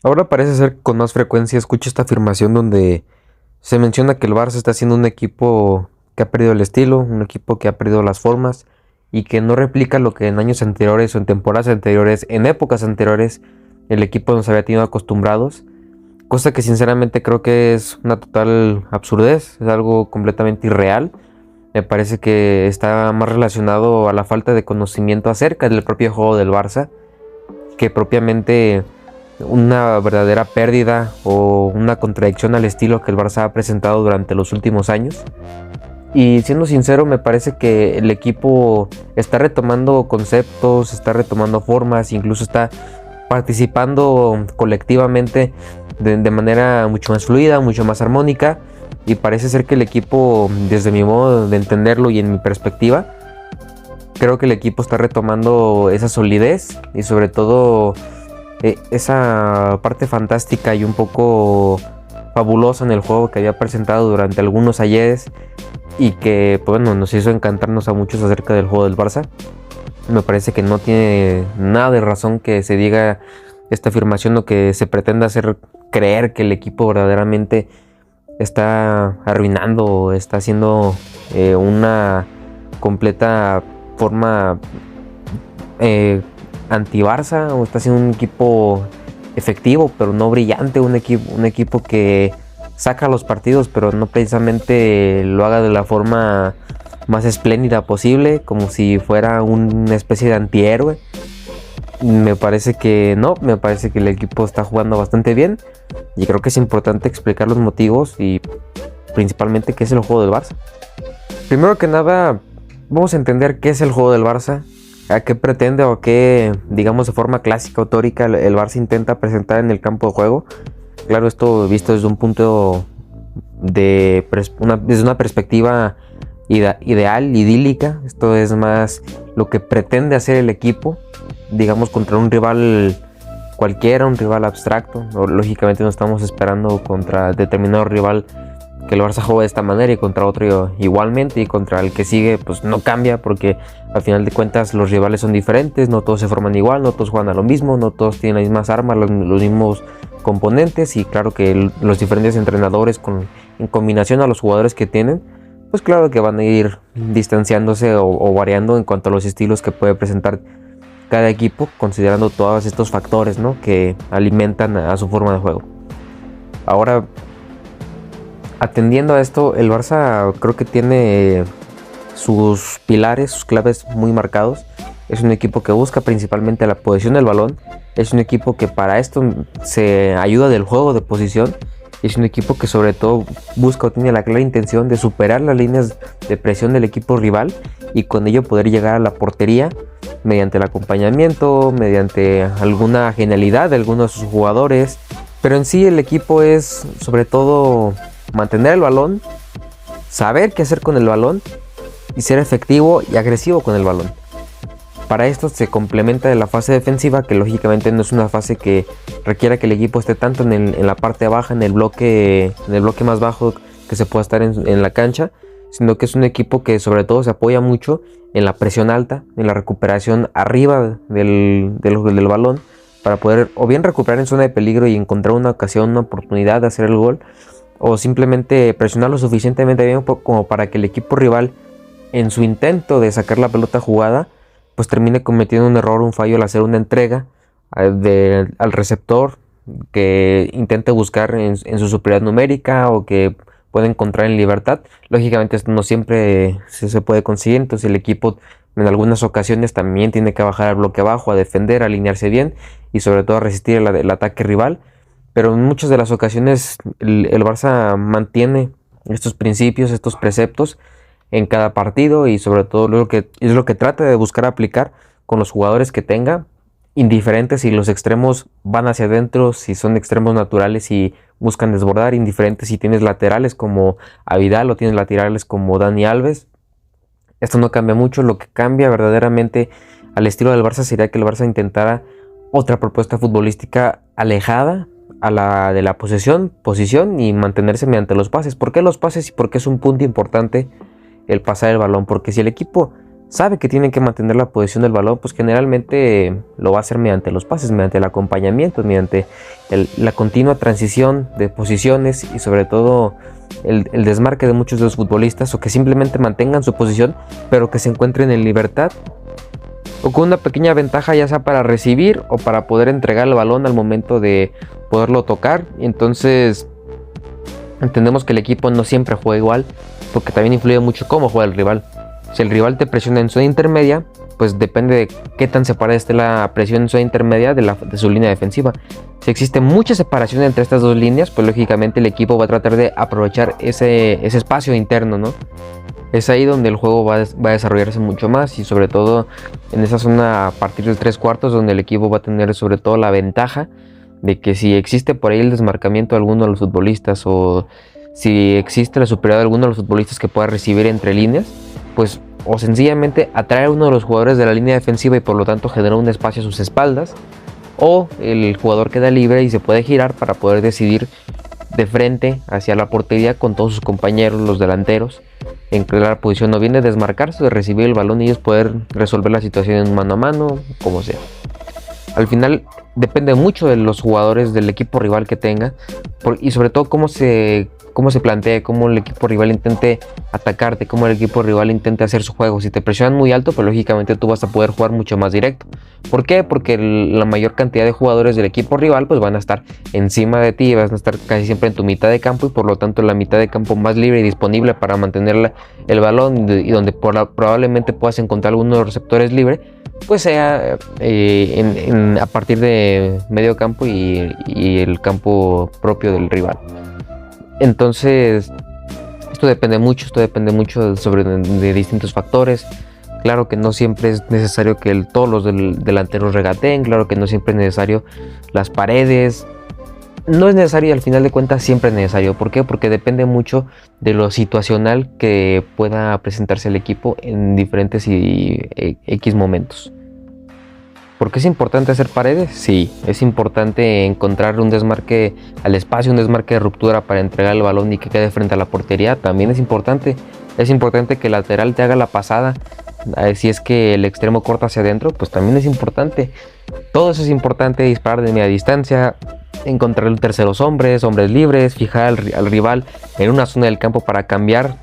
Ahora parece ser que con más frecuencia escucho esta afirmación donde se menciona que el Barça está siendo un equipo que ha perdido el estilo, un equipo que ha perdido las formas y que no replica lo que en años anteriores o en temporadas anteriores, en épocas anteriores, el equipo nos había tenido acostumbrados, cosa que sinceramente creo que es una total absurdez, es algo completamente irreal. Me parece que está más relacionado a la falta de conocimiento acerca del propio juego del Barça que propiamente una verdadera pérdida o una contradicción al estilo que el Barça ha presentado durante los últimos años. Y siendo sincero, me parece que el equipo está retomando conceptos, está retomando formas, incluso está participando colectivamente de manera mucho más fluida, mucho más armónica. Y parece ser que el equipo, desde mi modo de entenderlo y en mi perspectiva, creo que el equipo está retomando esa solidez y sobre todo esa parte fantástica y un poco fabulosa en el juego que había presentado durante algunos ayeres y que pues, bueno, nos hizo encantarnos a muchos acerca del juego del Barça. Me parece que no tiene nada de razón que se diga esta afirmación o que se pretenda hacer creer que el equipo verdaderamente está arruinando o está haciendo una completa forma anti-Barça o está siendo un equipo efectivo pero no brillante, un equipo que saca los partidos pero no precisamente lo haga de la forma más espléndida posible, como si fuera una especie de antihéroe. Me parece que no, me parece que el equipo está jugando bastante bien y creo que es importante explicar los motivos y principalmente qué es el juego del Barça. Primero que nada, vamos a entender qué es el juego del Barça, a qué pretende o qué, digamos de forma clásica o teórica, el Barça intenta presentar en el campo de juego. Claro, esto visto desde un punto desde una perspectiva ideal, idílica. Esto es más lo que pretende hacer el equipo, digamos, contra un rival cualquiera, un rival abstracto. Lógicamente no estamos esperando contra determinado rival que el Barça juegue de esta manera y contra otro igualmente, y contra el que sigue pues no cambia, porque al final de cuentas los rivales son diferentes, no todos se forman igual, no todos juegan a lo mismo, no todos tienen las mismas armas, los mismos componentes, y claro que los diferentes entrenadores en combinación a los jugadores que tienen, pues claro que van a ir distanciándose o variando en cuanto a los estilos que puede presentar cada equipo, considerando todos estos factores, ¿no?, que alimentan a su forma de juego. Ahora, atendiendo a esto, el Barça creo que tiene sus pilares, sus claves muy marcados. Es un equipo que busca principalmente la posesión del balón. Es un equipo que para esto se ayuda del juego de posición. Es un equipo que sobre todo busca o tiene la clara intención de superar las líneas de presión del equipo rival y con ello poder llegar a la portería mediante el acompañamiento, mediante alguna genialidad de algunos de sus jugadores. Pero en sí el equipo es sobre todo mantener el balón, saber qué hacer con el balón y ser efectivo y agresivo con el balón. Para esto se complementa de la fase defensiva, que lógicamente no es una fase que requiera que el equipo esté tanto en la parte baja, en el bloque más bajo que se pueda estar en la cancha, sino que es un equipo que sobre todo se apoya mucho en la presión alta, en la recuperación arriba del balón, para poder o bien recuperar en zona de peligro y encontrar una ocasión, una oportunidad de hacer el gol, o simplemente presionar lo suficientemente bien como para que el equipo rival, en su intento de sacar la pelota jugada, pues termine cometiendo un error, un fallo al hacer una entrega al receptor, que intente buscar en su superioridad numérica o que pueda encontrar en libertad. Lógicamente esto no siempre se puede conseguir, entonces el equipo en algunas ocasiones también tiene que bajar al bloque bajo, a defender, a alinearse bien y sobre todo a resistir el ataque rival. Pero en muchas de las ocasiones el Barça mantiene estos principios, estos preceptos en cada partido, y sobre todo es lo que trata de buscar aplicar con los jugadores que tenga, indiferentes si los extremos van hacia adentro, si son extremos naturales y buscan desbordar, indiferentes si tienes laterales como a Vidal o tienes laterales como Dani Alves. Esto no cambia mucho. Lo que cambia verdaderamente al estilo del Barça sería que el Barça intentara otra propuesta futbolística alejada a la de la posición y mantenerse mediante los pases. ¿Por qué los pases y por qué es un punto importante el pasar el balón? Porque si el equipo sabe que tienen que mantener la posesión del balón, pues generalmente lo va a hacer mediante los pases, mediante el acompañamiento, mediante la continua transición de posiciones y sobre todo el desmarque de muchos de los futbolistas, o que simplemente mantengan su posición pero que se encuentren en libertad o con una pequeña ventaja, ya sea para recibir o para poder entregar el balón al momento de poderlo tocar. Entonces entendemos que el equipo no siempre juega igual, porque también influye mucho cómo juega el rival. Si el rival te presiona en zona intermedia, pues depende de qué tan separada esté la presión en zona intermedia de su línea defensiva. Si existe mucha separación entre estas dos líneas, pues lógicamente el equipo va a tratar de aprovechar ese espacio interno, ¿no? Es ahí donde el juego va a desarrollarse mucho más, y sobre todo en esa zona a partir del 3/4, donde el equipo va a tener sobre todo la ventaja de que si existe por ahí el desmarcamiento de alguno de los futbolistas, o si existe la superioridad de alguno de los futbolistas que pueda recibir entre líneas, pues o sencillamente atraer a uno de los jugadores de la línea defensiva y por lo tanto generar un espacio a sus espaldas, o el jugador queda libre y se puede girar para poder decidir de frente hacia la portería con todos sus compañeros, los delanteros, en la posición o bien de desmarcarse o de recibir el balón y ellos poder resolver la situación en mano a mano, como sea. Al final depende mucho de los jugadores del equipo rival que tenga, y sobre todo cómo se plantee, cómo el equipo rival intente atacarte, cómo el equipo rival intente hacer su juego. Si te presionan muy alto, pues lógicamente tú vas a poder jugar mucho más directo. ¿Por qué? Porque la mayor cantidad de jugadores del equipo rival pues van a estar encima de ti, van a estar casi siempre en tu mitad de campo, y por lo tanto la mitad de campo más libre y disponible para mantener el balón, y donde probablemente puedas encontrar alguno de los receptores libre, pues sea a partir de medio campo y el campo propio del rival. Entonces esto depende mucho de distintos factores. Claro que no siempre es necesario que todos los delanteros regateen, claro que no siempre es necesario las paredes, no es necesario, y al final de cuentas siempre es necesario. ¿Por qué? Porque depende mucho de lo situacional que pueda presentarse el equipo en diferentes X momentos. ¿Por qué es importante hacer paredes? Sí, es importante encontrar un desmarque al espacio, un desmarque de ruptura para entregar el balón y que quede frente a la portería. También es importante que el lateral te haga la pasada. Si es que el extremo corta hacia adentro, pues también es importante. Todo eso es importante: disparar de media distancia, encontrar terceros hombres libres, fijar al rival en una zona del campo para cambiar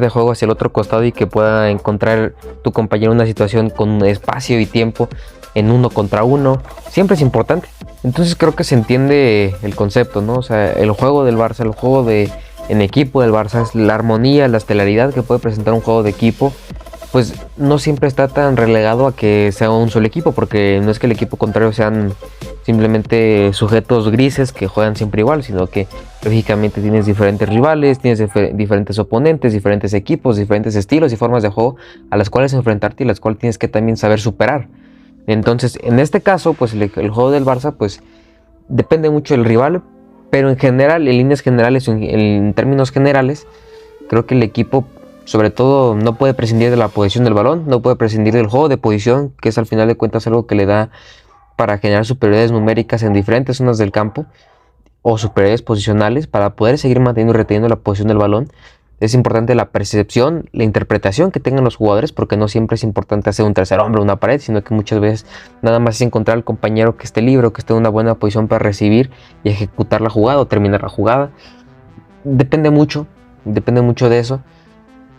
de juego hacia el otro costado y que pueda encontrar tu compañero una situación con espacio y tiempo en 1 contra 1. Siempre es importante. Entonces creo que se entiende el concepto, ¿no? O sea, el juego del Barça, el juego en equipo del Barça, es la armonía, la estelaridad que puede presentar un juego de equipo, pues no siempre está tan relegado a que sea un solo equipo, porque no es que el equipo contrario sean simplemente sujetos grises que juegan siempre igual, sino que lógicamente tienes diferentes rivales, tienes diferentes oponentes, diferentes equipos, diferentes estilos y formas de juego a las cuales enfrentarte y las cuales tienes que también saber superar. Entonces, en este caso, pues el juego del Barça pues depende mucho del rival, pero en general, en líneas generales, en términos generales, creo que el equipo sobre todo no puede prescindir de la posesión del balón, no puede prescindir del juego de posición, que es al final de cuentas algo que le da para generar superioridades numéricas en diferentes zonas del campo, o superioridades posicionales para poder seguir manteniendo y reteniendo la posición del balón. Es importante la percepción, la interpretación que tengan los jugadores, porque no siempre es importante hacer un tercer hombre o una pared, sino que muchas veces nada más es encontrar al compañero que esté libre o que esté en una buena posición para recibir y ejecutar la jugada o terminar la jugada. Depende mucho de eso,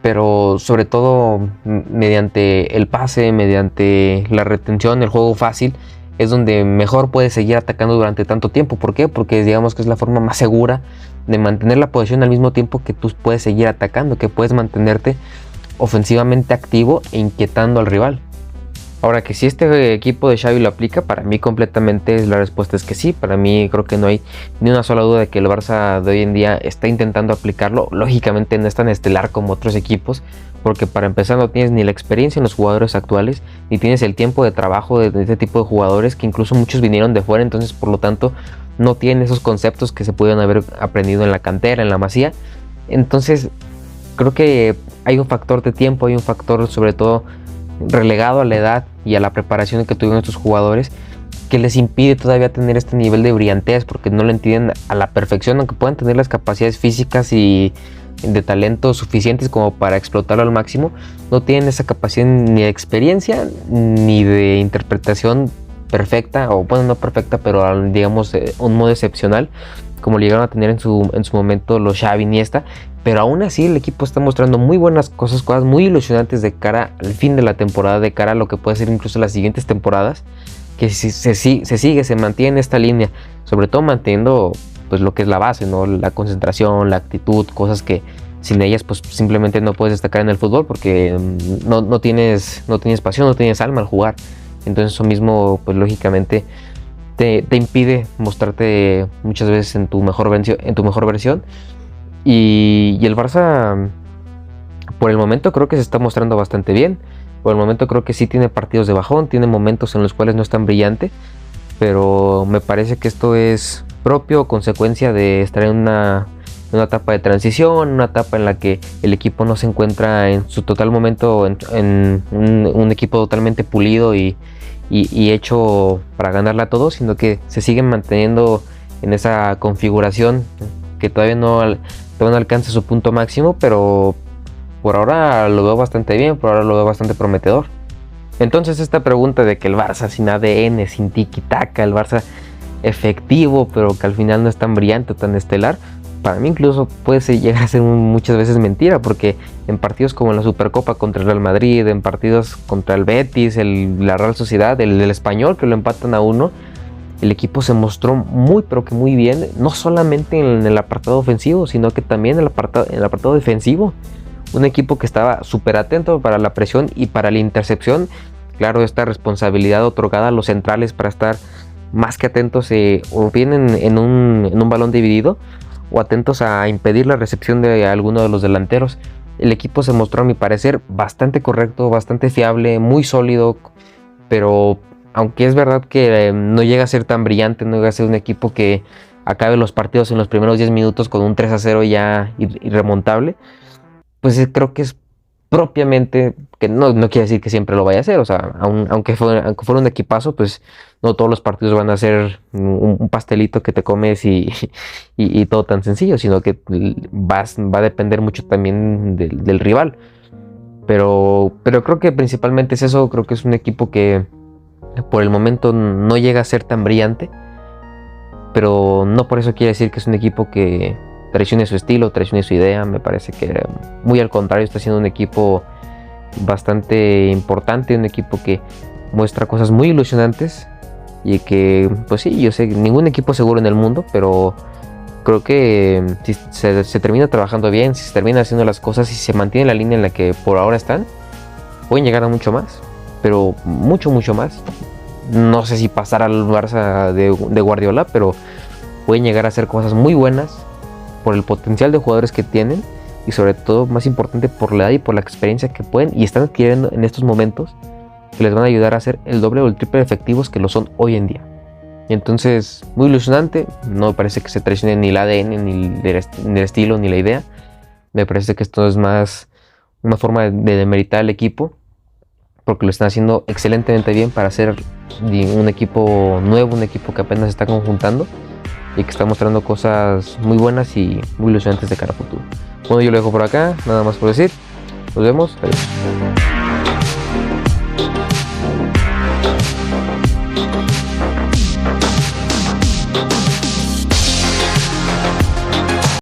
pero sobre todo mediante el pase, mediante la retención, el juego fácil, es donde mejor puedes seguir atacando durante tanto tiempo. ¿Por qué? Porque digamos que es la forma más segura de mantener la posesión al mismo tiempo que tú puedes seguir atacando, que puedes mantenerte ofensivamente activo e inquietando al rival. Ahora, que si este equipo de Xavi lo aplica, para mí completamente la respuesta es que sí. Para mí creo que no hay ni una sola duda de que el Barça de hoy en día está intentando aplicarlo. Lógicamente no es tan estelar como otros equipos, porque para empezar no tienes ni la experiencia en los jugadores actuales, ni tienes el tiempo de trabajo de este tipo de jugadores, que incluso muchos vinieron de fuera, entonces por lo tanto no tienen esos conceptos que se pudieron haber aprendido en la cantera, en la Masía. Entonces creo que hay un factor de tiempo, hay un factor sobre todo relegado a la edad y a la preparación que tuvieron estos jugadores, que les impide todavía tener este nivel de brillantez, porque no lo entienden a la perfección, aunque puedan tener las capacidades físicas y de talento suficientes como para explotarlo al máximo. No tienen esa capacidad ni de experiencia ni de interpretación perfecta, o bueno, no perfecta, pero digamos un modo excepcional como llegaron a tener en su momento los Xavi, Iniesta. Pero aún así el equipo está mostrando muy buenas cosas muy ilusionantes de cara al fin de la temporada, de cara a lo que puede ser incluso las siguientes temporadas, que si se mantiene esta línea, sobre todo manteniendo pues lo que es la base, ¿no? La concentración, la actitud, cosas que sin ellas pues simplemente no puedes destacar en el fútbol, porque no tienes pasión, no tienes alma al jugar. Entonces eso mismo pues lógicamente te impide mostrarte muchas veces en tu mejor versión. Y el Barça por el momento creo que se está mostrando bastante bien. Por el momento creo que sí tiene partidos de bajón, tiene momentos en los cuales no es tan brillante, pero me parece que esto es propio o consecuencia de estar en una etapa de transición, una etapa en la que el equipo no se encuentra en su total momento, en un equipo totalmente pulido y hecho para ganarla a todos, sino que se siguen manteniendo en esa configuración que todavía no alcanza su punto máximo, pero por ahora lo veo bastante bien, por ahora lo veo bastante prometedor. Entonces esta pregunta de que el Barça sin ADN, sin tiki-taka, el Barça efectivo, pero que al final no es tan brillante o tan estelar, para mí incluso puede llegar a ser muchas veces mentira, porque en partidos como en la Supercopa contra el Real Madrid, en partidos contra el Betis, la Real Sociedad, el Español, que lo empatan a 1, el equipo se mostró muy pero que muy bien, no solamente en el apartado ofensivo, sino que también en el apartado defensivo. Un equipo que estaba súper atento para la presión y para la intercepción. Claro, esta responsabilidad otorgada a los centrales para estar más que atentos o bien en un balón dividido, o atentos a impedir la recepción de alguno de los delanteros. El equipo se mostró, a mi parecer, bastante correcto, bastante fiable, muy sólido, pero aunque es verdad que no llega a ser tan brillante, no llega a ser un equipo que acabe los partidos en los primeros 10 minutos con un 3-0 ya irremontable, pues creo que es propiamente, que no quiere decir que siempre lo vaya a hacer, o sea, aunque fuera un equipazo, pues no todos los partidos van a ser un pastelito que te comes y todo tan sencillo, sino que va a depender mucho también del rival. Pero creo que principalmente es eso. Creo que es un equipo que por el momento no llega a ser tan brillante, pero no por eso quiere decir que es un equipo que traicione su estilo, traicione su idea. Me parece que muy al contrario, está siendo un equipo bastante importante, un equipo que muestra cosas muy ilusionantes y que, pues sí, yo sé, ningún equipo es seguro en el mundo, pero creo que si se termina trabajando bien, si se termina haciendo las cosas y se mantiene la línea en la que por ahora están, pueden llegar a mucho más, pero mucho más. No sé si pasar al Barça de Guardiola, pero pueden llegar a hacer cosas muy buenas por el potencial de jugadores que tienen y sobre todo, más importante, por la edad y por la experiencia que pueden y están adquiriendo en estos momentos, que les van a ayudar a ser el doble o el triple de efectivos que lo son hoy en día. Y entonces, muy ilusionante. No me parece que se traicione ni el ADN, ni el estilo, ni la idea. Me parece que esto es más una forma de demeritar al equipo, porque lo están haciendo excelentemente bien para ser un equipo nuevo, un equipo que apenas se está conjuntando y que está mostrando cosas muy buenas y muy ilusionantes de cara a futuro. Bueno, yo lo dejo por acá, nada más por decir. Nos vemos. Adiós.